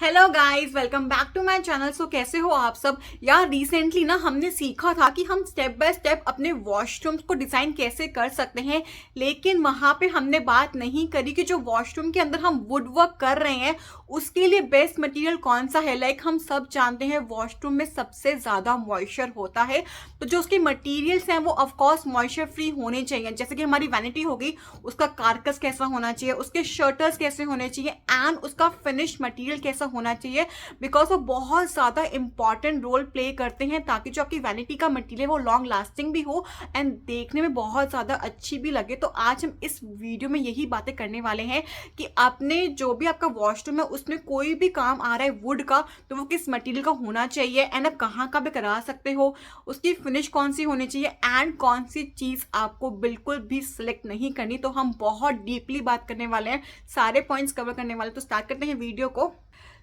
Hello guys, welcome back to my channel. So कैसे हो आप सब यार। रिसेंटली ना हमने सीखा था कि हम स्टेप बाय स्टेप अपने वॉशरूम्स को डिजाइन कैसे कर सकते हैं, लेकिन वहां पे हमने बात नहीं करी कि जो वॉशरूम के अंदर हम वुड वर्क कर रहे हैं उसके लिए बेस्ट मटेरियल कौन सा है। हम सब जानते हैं वॉशरूम में सबसे ज्यादा मॉइस्चर होता है, तो जो उसके मटेरियल्स हैं वो ऑफकोर्स मॉइस्चर फ्री होने चाहिए। जैसे कि हमारी वैनिटी हो गई, उसका कारकस कैसा होना चाहिए, उसके शर्टर्स कैसे होने चाहिए एंड उसका फिनिश मटेरियल कैसा होना चाहिए, बिकॉज वो बहुत ज्यादा इंपॉर्टेंट रोल प्ले करते हैं ताकि जो आपकी वैनिटी का मटेरियल वो लॉन्ग लास्टिंग भी हो एंड देखने में बहुत ज्यादा अच्छी भी लगे। तो आज हम इस वीडियो में यही बातें करने वाले हैं कि आपने जो भी आपका वॉशरूम है उसमें कोई भी काम आ रहा है वुड का, तो वो किस मटेरियल का होना चाहिए एंड आप कहाँ का भी करा सकते हो, उसकी फिनिश कौन सी होनी चाहिए एंड कौन सी चीज आपको बिल्कुल भी सिलेक्ट नहीं करनी। तो हम बहुत डीपली बात करने वाले हैं, सारे पॉइंट्स कवर करने वाले। तो स्टार्ट करते हैं वीडियो को।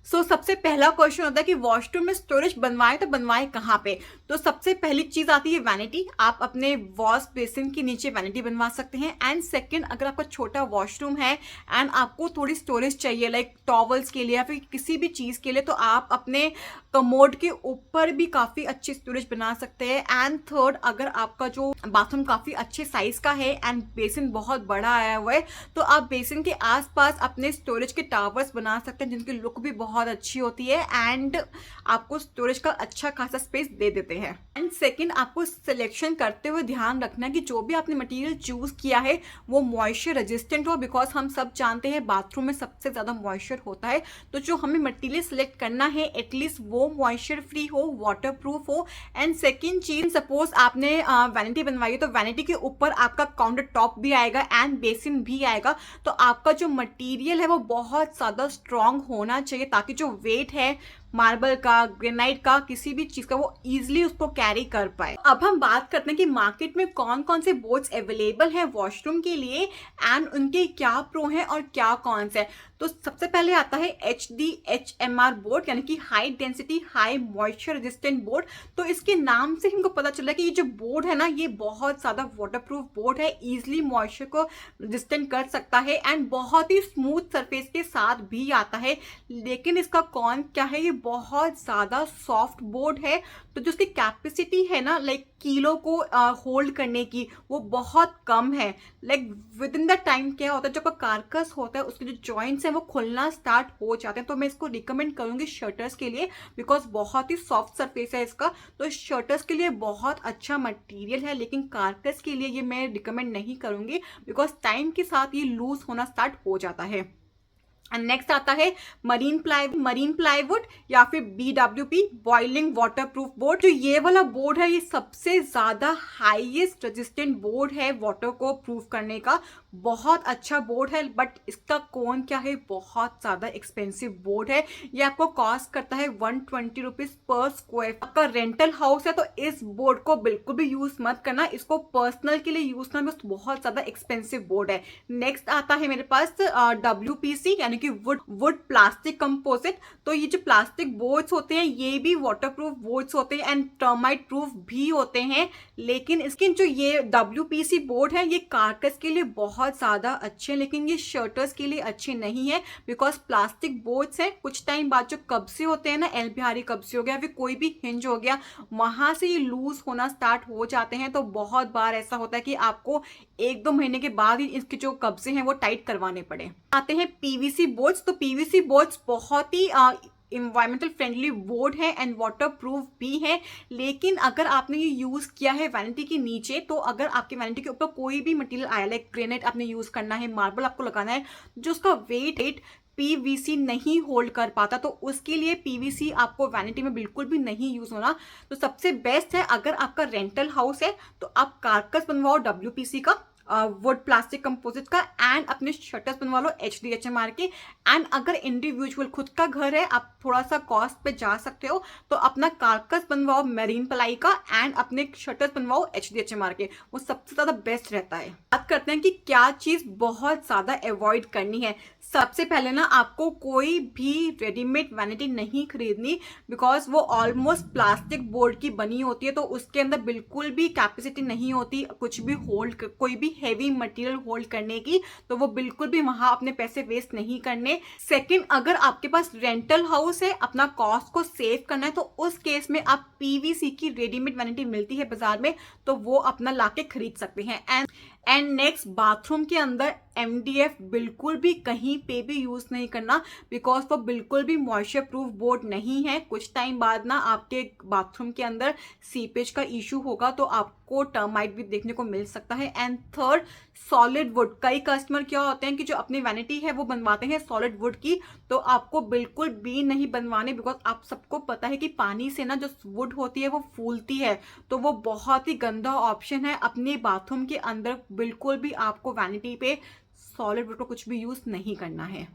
सबसे पहला क्वेश्चन होता है कि वॉशरूम में स्टोरेज बनवाए तो बनवाए कहाँ पे। तो सबसे पहली चीज आती है वैनिटी। आप अपने वॉश बेसिन के नीचे वैनिटी बनवा सकते हैं। एंड सेकंड, अगर आपका छोटा वॉशरूम है एंड आपको थोड़ी स्टोरेज चाहिए लाइक टॉवल्स के लिए या फिर किसी भी चीज के लिए, तो आप अपने कमोड के ऊपर भी काफी अच्छी स्टोरेज बना सकते हैं। एंड थर्ड, अगर आपका जो बाथरूम काफी अच्छे साइज का है एंड बेसिन बहुत बड़ा आया हुआ है, तो आप बेसिन के आसपास अपने स्टोरेज के टावर्स बना सकते हैं जिनकी लुक भी बहुत अच्छी होती है एंड आपको स्टोरेज का अच्छा खासा स्पेस दे देते हैं। एंड सेकंड, आपको सिलेक्शन करते हुए ध्यान रखना कि जो भी आपने मटेरियल चूज किया है वो मॉइस्चर रेजिस्टेंट हो, बिकॉज हम सब जानते हैं बाथरूम में सबसे ज्यादा मॉइस्चर होता है। तो जो हमें मटेरियल सिलेक्ट करना है एटलीस्ट वो मॉइस्चर फ्री हो, वाटर प्रूफ हो। एंड सेकंड चीज, सपोज आपने वैनिटी बनवाई है तो वैनिटी के ऊपर आपका काउंटर टॉप भी आएगा एंड बेसिन भी आएगा, तो आपका जो मटेरियल है वो बहुत ज्यादा स्ट्रांग होना चाहिए ताकि जो वेट है मार्बल का, ग्रेनाइट का, किसी भी चीज का, वो इजिली उसको कैरी कर पाए। अब हम बात करते हैं कि मार्केट में कौन कौन से बोर्ड्स अवेलेबल हैं वॉशरूम के लिए एंड उनके क्या प्रो हैं और क्या कॉन्स है। तो सबसे पहले आता है HDHMR बोर्ड, यानी कि high density high moisture resistant board. तो इसके नाम से हमको पता चला कि ये जो बोर्ड है ना ये बहुत ज्यादा वाटरप्रूफ बोर्ड है, इजिली मॉइस्चर को रेजिस्टेंट कर सकता है एंड बहुत ही स्मूथ सरफेस के साथ भी आता है। लेकिन इसका कौन क्या है, ये बहुत ज्यादा सॉफ्ट बोर्ड है, तो जो उसकी कैपेसिटी है ना किलो को होल्ड करने की वो बहुत कम है। विद इन द टाइम क्या होता है, जो कारकस होता है उसके जो जॉइंट्स हैं वो खुलना स्टार्ट हो जाते हैं। तो मैं इसको रिकमेंड करूंगी शटर्स के लिए, बिकॉज बहुत ही सॉफ्ट सरफेस है इसका, तो शटर्स के लिए बहुत अच्छा मटेरियल है। लेकिन कारकस के लिए ये मैं रिकमेंड नहीं करूंगी बिकॉज टाइम के साथ ये लूज होना स्टार्ट हो जाता है। एंड नेक्स्ट आता है मरीन प्लाईवुड या फिर BWP boiling water proof board. जो ये वाला बोर्ड है ये सबसे ज्यादा हाईएस्ट रेजिस्टेंट बोर्ड है वाटर को प्रूफ करने का। बहुत अच्छा बोर्ड है, बट इसका कौन क्या है, बहुत ज्यादा एक्सपेंसिव बोर्ड है। ये आपको कॉस्ट करता है 120 रुपीज पर स्क्वायर। आपका रेंटल हाउस है तो इस बोर्ड को बिल्कुल भी यूज मत करना, इसको पर्सनल के लिए यूज करना, बहुत ज्यादा एक्सपेंसिव बोर्ड है। नेक्स्ट आता है मेरे पास WPC यानी कि वुड प्लास्टिक कंपोजिट। तो ये जो प्लास्टिक बोर्ड्स होते हैं ये भी वाटरप्रूफ बोर्ड्स होते हैं एंड टर्माइट प्रूफ भी होते हैं। लेकिन इसके जो ये WPC बोर्ड है ये कारकस के लिए बहुत ज्यादा अच्छे हैं, लेकिन ये शटर्स के लिए अच्छे नहीं है, बिकॉज प्लास्टिक बोर्ड्स है कुछ टाइम बाद जो कब्जे होते हैं ना, एल बिहारी कब्जे हो गया फिर कोई भी हिंज हो गया, वहां से ये लूज होना स्टार्ट हो जाते हैं। तो बहुत बार ऐसा होता है कि आपको 1-2 महीने के बाद ही इसके जो कब्जे हैं वो टाइट करवाने पड़े। आते हैं PVC बोर्ड्स। तो PVC बोर्ड्स बहुत ही इन्वायरमेंटल फ्रेंडली बोर्ड है एंड वाटर प्रूफ भी है। लेकिन अगर आपने ये यूज किया है वैनिटी के नीचे, तो अगर आपके वैनिटी के ऊपर कोई भी मटेरियल आया लाइक ग्रेनाइट आपने यूज करना है, मार्बल आपको लगाना है, जो उसका वेट PVC नहीं होल्ड कर पाता, तो उसके लिए PVC आपको वैनिटी में बिल्कुल भी नहीं यूज होना। तो सबसे बेस्ट है अगर आपका रेंटल हाउस है तो आप कारकस बनवाओ WPC का, वुड प्लास्टिक कंपोजिट का, एंड अपने शटर्स बनवा लो HDHMR के। एंड अगर इंडिविजुअल खुद का घर है आप थोड़ा सा कॉस्ट पे जा सकते हो, तो अपना कारकस बनवाओ मरीन प्लाई का एंड अपने शटर्स बनवाओ HDHMR के, वो सबसे ज्यादा बेस्ट रहता है। बात करते हैं कि क्या चीज बहुत ज्यादा अवॉइड करनी है। सबसे पहले ना आपको कोई भी रेडीमेड वैनिटी नहीं खरीदनी, बिकॉज वो ऑलमोस्ट प्लास्टिक बोर्ड की बनी होती है, तो उसके अंदर बिल्कुल भी कैपेसिटी नहीं होती कुछ भी होल्ड, कोई भी हैवी मटेरियल होल्ड करने की, तो वो बिल्कुल भी वहां अपने पैसे वेस्ट नहीं करने। सेकंड, अगर आपके पास रेंटल हाउस है, अपना कॉस्ट को सेव करना है, तो उस केस में आप पीवीसी की रेडीमेड वैनिटी मिलती है बाजार में, तो वो अपना लाके खरीद सकते हैं। एंड नेक्स्ट, बाथरूम के अंदर MDF बिल्कुल भी कहीं पे भी यूज नहीं करना, बिकॉज वो बिल्कुल भी मॉइस्चर प्रूफ बोर्ड नहीं है। कुछ टाइम बाद ना आपके बाथरूम के अंदर सीपेज का इशू होगा, तो आपको टर्माइट भी देखने को मिल सकता है। And third, solid wood. कई कस्टमर क्या होते हैं कि जो अपनी वैनिटी है वो बनवाते हैं सॉलिड वुड की, तो आपको बिल्कुल भी नहीं बनवाने, बिकॉज आप सबको पता है कि पानी से ना जो वुड होती है वो फूलती है, तो वो बहुत ही गंदा ऑप्शन है। अपने बाथरूम के अंदर बिल्कुल भी आपको वैनिटी पे सॉलिड वुड को कुछ भी यूज नहीं करना है।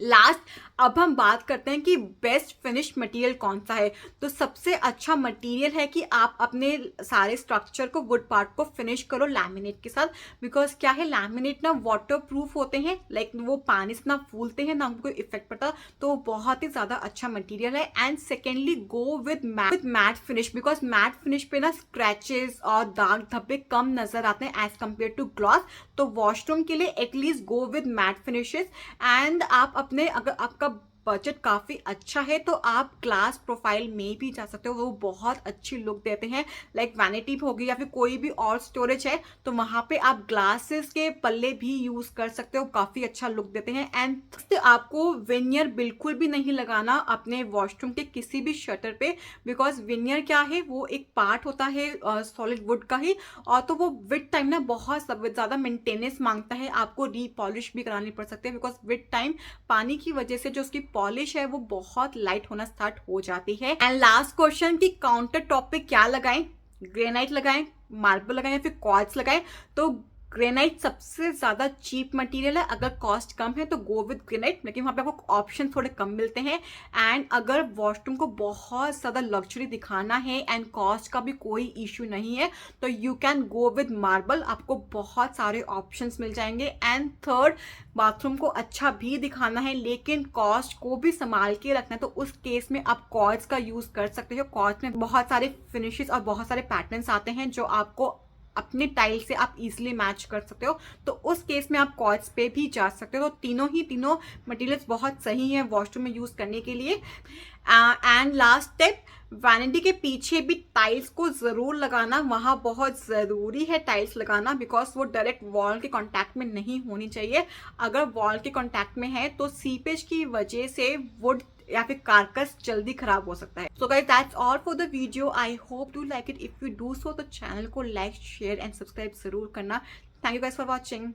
लास्ट, अब हम बात करते हैं कि बेस्ट फिनिश मटेरियल कौन सा है। तो सबसे अच्छा मटेरियल है कि आप अपने सारे स्ट्रक्चर को, वुड पार्ट को फिनिश करो लैमिनेट के साथ, बिकॉज क्या है, लैमिनेट ना वाटर प्रूफ होते हैं, लाइक वो पानी से ना फूलते हैं ना उनको कोई इफेक्ट पड़ता, तो बहुत ही ज्यादा अच्छा मटेरियल है। And secondly, go with matte finish, because matte finish पे ना स्क्रैचेस और दाग धब्बे कम नजर आते हैं एज कम्पेयर टू ग्लॉस, तो वॉशरूम के लिए at least go with matt finishes. And आप अपने, अगर आपका बजट काफी अच्छा है तो आप ग्लास प्रोफाइल में भी जा सकते हो, वो बहुत अच्छी लुक देते हैं। लाइक वैनिटी होगी या फिर कोई भी और स्टोरेज है, तो वहां पे आप ग्लासेस के पल्ले भी यूज कर सकते हो, काफी अच्छा लुक देते हैं। एंड आपको विनियर बिल्कुल भी नहीं लगाना अपने वॉशरूम के किसी भी शटर पे, बिकॉज विनियर क्या है, वो एक पार्ट होता है सॉलिड वुड का ही, और तो वो विद टाइम ना बहुत ज्यादा मेंटेनेंस मांगता है, आपको रीपॉलिश भी करानी पड़ सकती है, बिकॉज विद टाइम पानी की वजह से जो उसकी पॉलिश है वो बहुत लाइट होना स्टार्ट हो जाती है। एंड लास्ट क्वेश्चन, कि काउंटर टॉप पे क्या लगाएं, ग्रेनाइट लगाएं, मार्बल लगाएं या फिर क्वार्ट्ज लगाएं। तो ग्रेनाइट सबसे ज्यादा चीप मटेरियल है, अगर कॉस्ट कम है तो गो विद ग्रेनाइट, लेकिन वहां पे आपको ऑप्शन थोड़े कम मिलते हैं। एंड अगर वॉशरूम को बहुत ज्यादा लग्जरी दिखाना है एंड कॉस्ट का भी कोई इश्यू नहीं है, तो you can go with marble, आपको बहुत सारे ऑप्शंस मिल जाएंगे। एंड थर्ड, बाथरूम को अच्छा भी दिखाना है लेकिन कॉस्ट को भी संभाल के रखना है, तो उस केस में आप क्वार्ट्ज का यूज कर सकते हो। क्वार्ट्ज में बहुत सारे फिनिशेस और बहुत सारे पैटर्न्स आते हैं जो आपको अपने टाइल से आप इजीली मैच कर सकते हो, तो उस केस में आप क्वार्ट्ज पे भी जा सकते हो। तो तीनों मटेरियल्स बहुत सही है वॉशरूम में यूज करने के लिए। एंड लास्ट स्टेप, वैनिटी के पीछे भी टाइल्स को जरूर लगाना, वहां बहुत जरूरी है टाइल्स लगाना, बिकॉज वो डायरेक्ट वॉल के कांटेक्ट में नहीं होनी चाहिए। अगर वॉल के कांटेक्ट में है तो सीपेज की वजह से वुड या फिर कार्कस जल्दी खराब हो सकता है। So guys, that's all for the video. I hope you like it. If you do so तो चैनल को लाइक, शेयर एंड सब्सक्राइब जरूर करना। Thank you guys for watching.